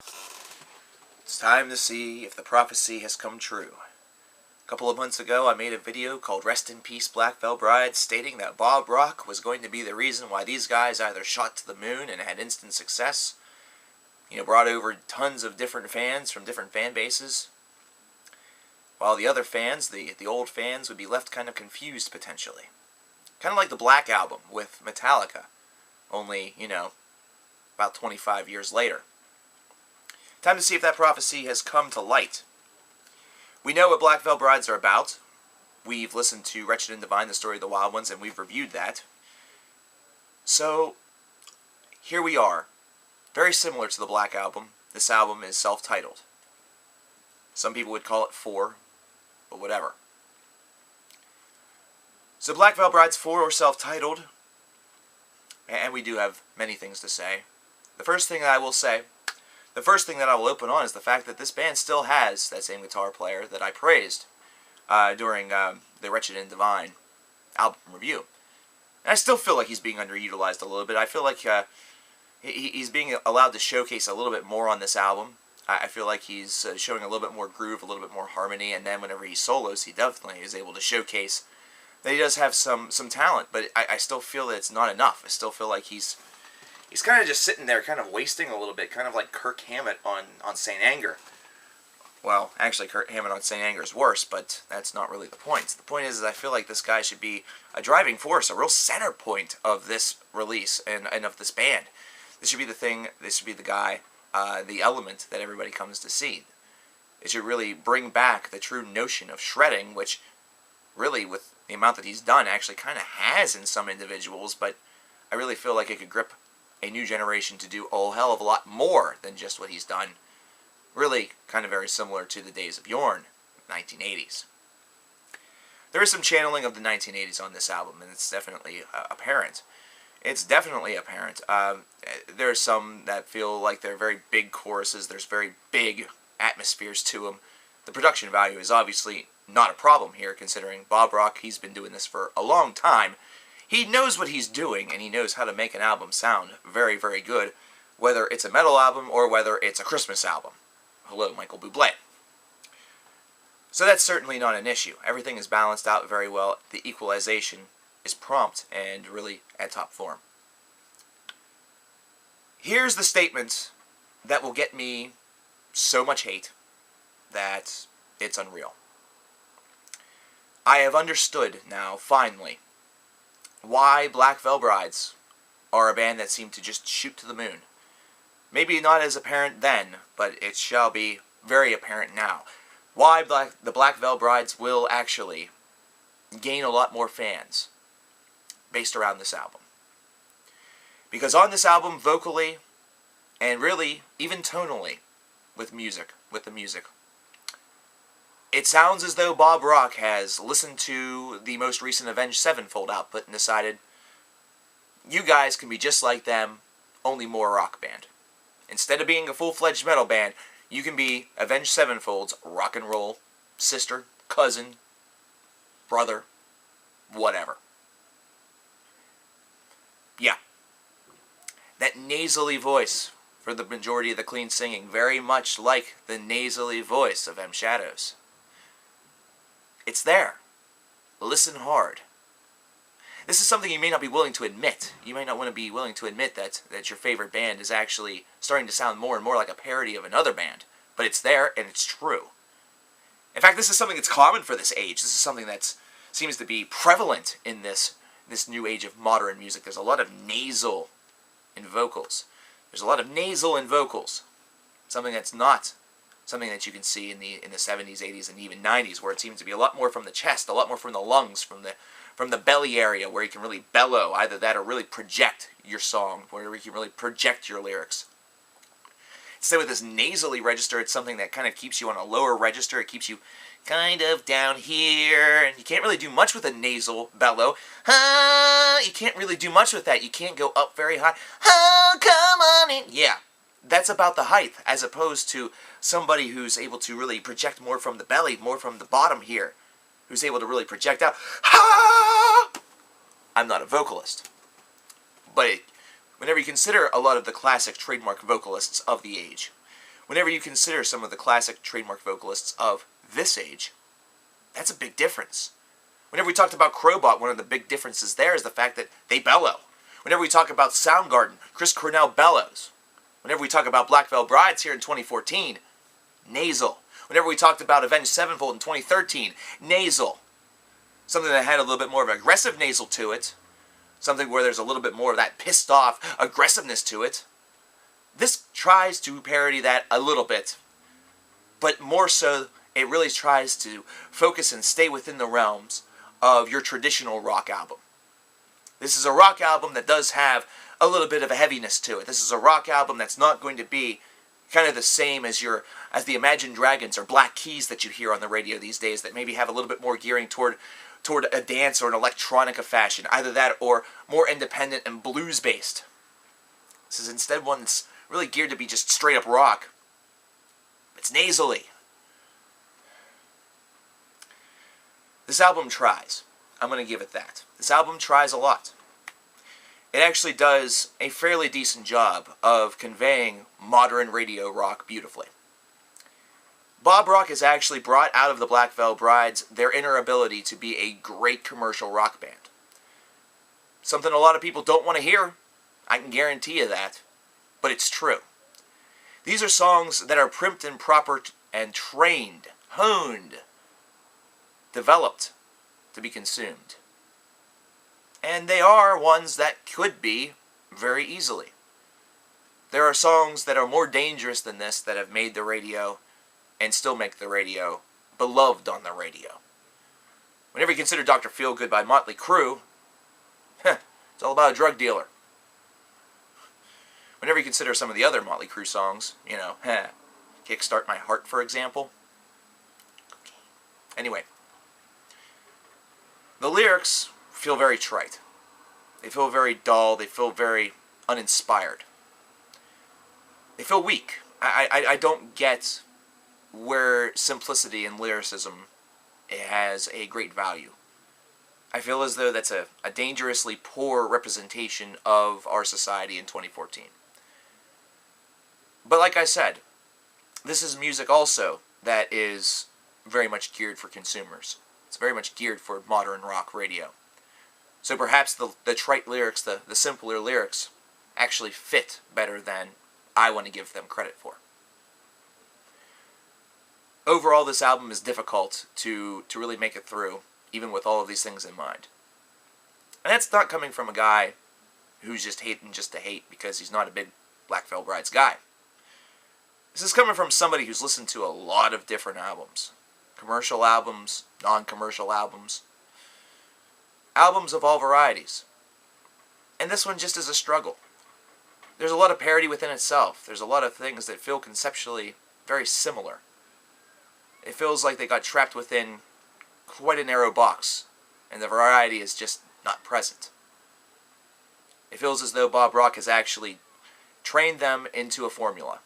It's time to see if the prophecy has come true. A couple of months ago, I made a video called Rest in Peace Black Veil Brides, stating that Bob Rock was going to be the reason why these guys either shot to the moon and had instant success, brought over tons of different fans from different fan bases, while the other fans, the old fans, would be left kind of confused potentially. Kind of like the Black Album with Metallica, only, about 25 years later. Time to see if that prophecy has come to light. We know what Black Veil Brides are about. We've listened to Wretched and Divine, the story of the Wild Ones, and we've reviewed that. So, here we are. Very similar to the Black Album. This album is self-titled. Some people would call it 4, but whatever. So Black Veil Brides 4 are self-titled, and we do have many things to say. The first thing I will open on is the fact that this band still has that same guitar player that I praised during the Wretched and Divine album review. And I still feel like he's being underutilized a little bit. I feel like he's being allowed to showcase a little bit more on this album. I feel like he's showing a little bit more groove, a little bit more harmony, and then whenever he solos, he definitely is able to showcase that he does have some talent, but I still feel that it's not enough. I still feel like he's kind of just sitting there, kind of wasting a little bit, kind of like Kirk Hammett on St. Anger. Well, actually, Kirk Hammett on St. Anger is worse, but that's not really the point. The point is I feel like this guy should be a driving force, a real center point of this release and of this band. This should be the thing, this should be the guy, the element that everybody comes to see. It should really bring back the true notion of shredding, which really, with the amount that he's done, actually kind of has in some individuals, but I really feel like it could grip a new generation to do a hell of a lot more than just what he's done. Really kind of very similar to the days of Yorn, 1980s. There is some channeling of the 1980s on this album, and it's definitely apparent. It's definitely apparent. There are some that feel like they're very big choruses. There's very big atmospheres to them. The production value is obviously not a problem here, considering Bob Rock, he's been doing this for a long time. He knows what he's doing, and he knows how to make an album sound very, very good, whether it's a metal album or whether it's a Christmas album. Hello, Michael Bublé. So that's certainly not an issue. Everything is balanced out very well. The equalization is prompt and really at top form. Here's the statement that will get me so much hate that it's unreal. I have understood now, finally, why Black Veil Brides are a band that seem to just shoot to the moon. Maybe not as apparent then, but it shall be very apparent now. Why the Black Veil Brides will actually gain a lot more fans based around this album. Because on this album, vocally, and really, even tonally, with the music, it sounds as though Bob Rock has listened to the most recent Avenged Sevenfold output and decided, you guys can be just like them, only more rock band. Instead of being a full-fledged metal band, you can be Avenged Sevenfold's rock and roll sister, cousin, brother, whatever. Yeah. That nasally voice for the majority of the clean singing, very much like the nasally voice of M. Shadows. It's there. Listen hard. This is something you may not be willing to admit. You may not want to be willing to admit that your favorite band is actually starting to sound more and more like a parody of another band. But it's there, and it's true. In fact, this is something that's common for this age. This is something that seems to be prevalent in this new age of modern music. There's a lot of nasal in vocals. Something that's not something that you can see in the 70s, 80s, and even 90s, where it seems to be a lot more from the chest, a lot more from the lungs, from the belly area, where you can really bellow, either that or really project your song, where you can really project your lyrics. Instead with this nasally register, it's something that kind of keeps you on a lower register. It keeps you kind of down here, and you can't really do much with a nasal bellow. You can't really do much with that. You can't go up very high. Come on in. Yeah, that's about the height, as opposed to somebody who's able to really project more from the belly, more from the bottom here, who's able to really project out. I'm not a vocalist, but whenever you consider a lot of the classic trademark vocalists of the age, whenever you consider some of the classic trademark vocalists of this age, that's a big difference. Whenever we talked about Crowbot, one of the big differences there is the fact that they bellow. Whenever we talk about Soundgarden, Chris Cornell bellows. Whenever we talk about Black Veil Brides here in 2014, nasal. Whenever we talked about Avenged Sevenfold in 2013, nasal. Something that had a little bit more of an aggressive nasal to it. Something where there's a little bit more of that pissed off aggressiveness to it. This tries to parody that a little bit. But more so, it really tries to focus and stay within the realms of your traditional rock album. This is a rock album that does have a little bit of a heaviness to it. This is a rock album that's not going to be kind of the same as the Imagine Dragons or Black Keys that you hear on the radio these days, that maybe have a little bit more gearing toward a dance or an electronica fashion. Either that or more independent and blues based. This is instead one that's really geared to be just straight up rock. It's nasally. This album tries. I'm going to give it that. This album tries a lot. It actually does a fairly decent job of conveying modern radio rock beautifully. Bob Rock has actually brought out of the Black Veil Brides their inner ability to be a great commercial rock band. Something a lot of people don't want to hear. I can guarantee you that. But it's true. These are songs that are primed and proper and trained, honed, developed to be consumed. And they are ones that could be very easily. There are songs that are more dangerous than this that have made the radio and still make the radio beloved on the radio. Whenever you consider Dr. Feelgood by Motley Crue, it's all about a drug dealer. Whenever you consider some of the other Motley Crue songs, Kickstart My Heart, for example. Anyway, the lyrics feel very trite. They feel very dull. They feel very uninspired. They feel weak. I don't get where simplicity and lyricism has a great value. I feel as though that's a dangerously poor representation of our society in 2014. But like I said, this is music also that is very much geared for consumers. It's very much geared for modern rock radio. So perhaps the trite lyrics, the simpler lyrics, actually fit better than I want to give them credit for. Overall, this album is difficult to really make it through, even with all of these things in mind. And that's not coming from a guy who's just hating just to hate because he's not a big Black Veil Brides guy. This is coming from somebody who's listened to a lot of different albums. Commercial albums, non-commercial albums. Albums of all varieties. And this one just is a struggle. There's a lot of parody within itself. There's a lot of things that feel conceptually very similar. It feels like they got trapped within quite a narrow box, and the variety is just not present. It feels as though Bob Rock has actually trained them into a formula.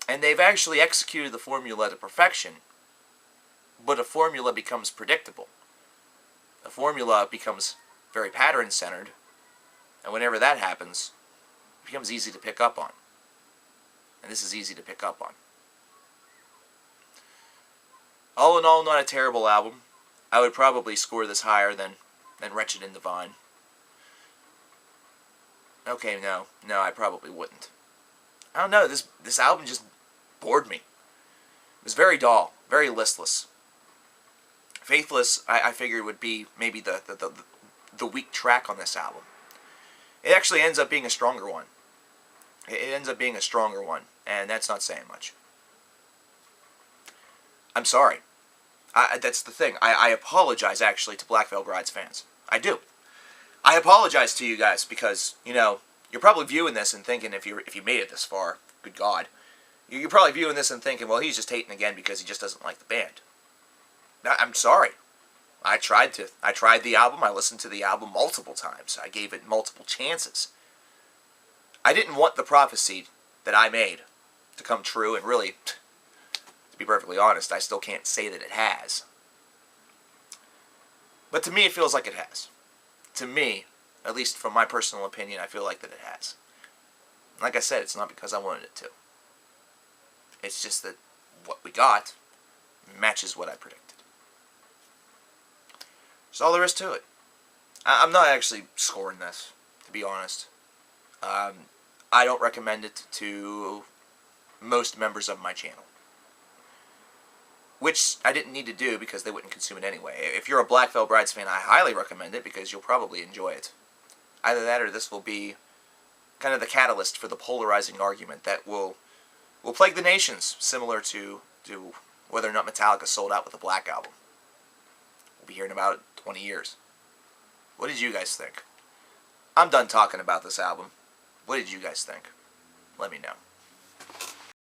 And they've actually executed the formula to perfection, but a formula becomes predictable. A formula becomes very pattern-centered, and whenever that happens, it becomes easy to pick up on. And this is easy to pick up on. All in all, not a terrible album. I would probably score this higher than Wretched and Divine. Okay, no, I probably wouldn't. I don't know, this album just bored me. It was very dull, very listless. Faithless, I figured, would be maybe the weak track on this album. It actually ends up being a stronger one. It ends up being a stronger one, and that's not saying much. I'm sorry. That's the thing. I apologize, actually, to Black Veil Brides fans. I do. I apologize to you guys because, you're probably viewing this and thinking, if you made it this far, good God, you're probably viewing this and thinking, well, he's just hating again because he just doesn't like the band. I'm sorry. I tried the album. I listened to the album multiple times. I gave it multiple chances. I didn't want the prophecy that I made to come true, and really, to be perfectly honest, I still can't say that it has. But to me, it feels like it has. To me, at least from my personal opinion, I feel like that it has. Like I said, it's not because I wanted it to. It's just that what we got matches what I predicted. That's all there is to it. I'm not actually scoring this, to be honest. I don't recommend it to most members of my channel. Which I didn't need to do because they wouldn't consume it anyway. If you're a Black Veil Brides fan, I highly recommend it because you'll probably enjoy it. Either that or this will be kind of the catalyst for the polarizing argument that will plague the nations, similar to whether or not Metallica sold out with a Black Album. We'll be hearing about it in 20 years. What did you guys think? I'm done talking about this album. What did you guys think? Let me know.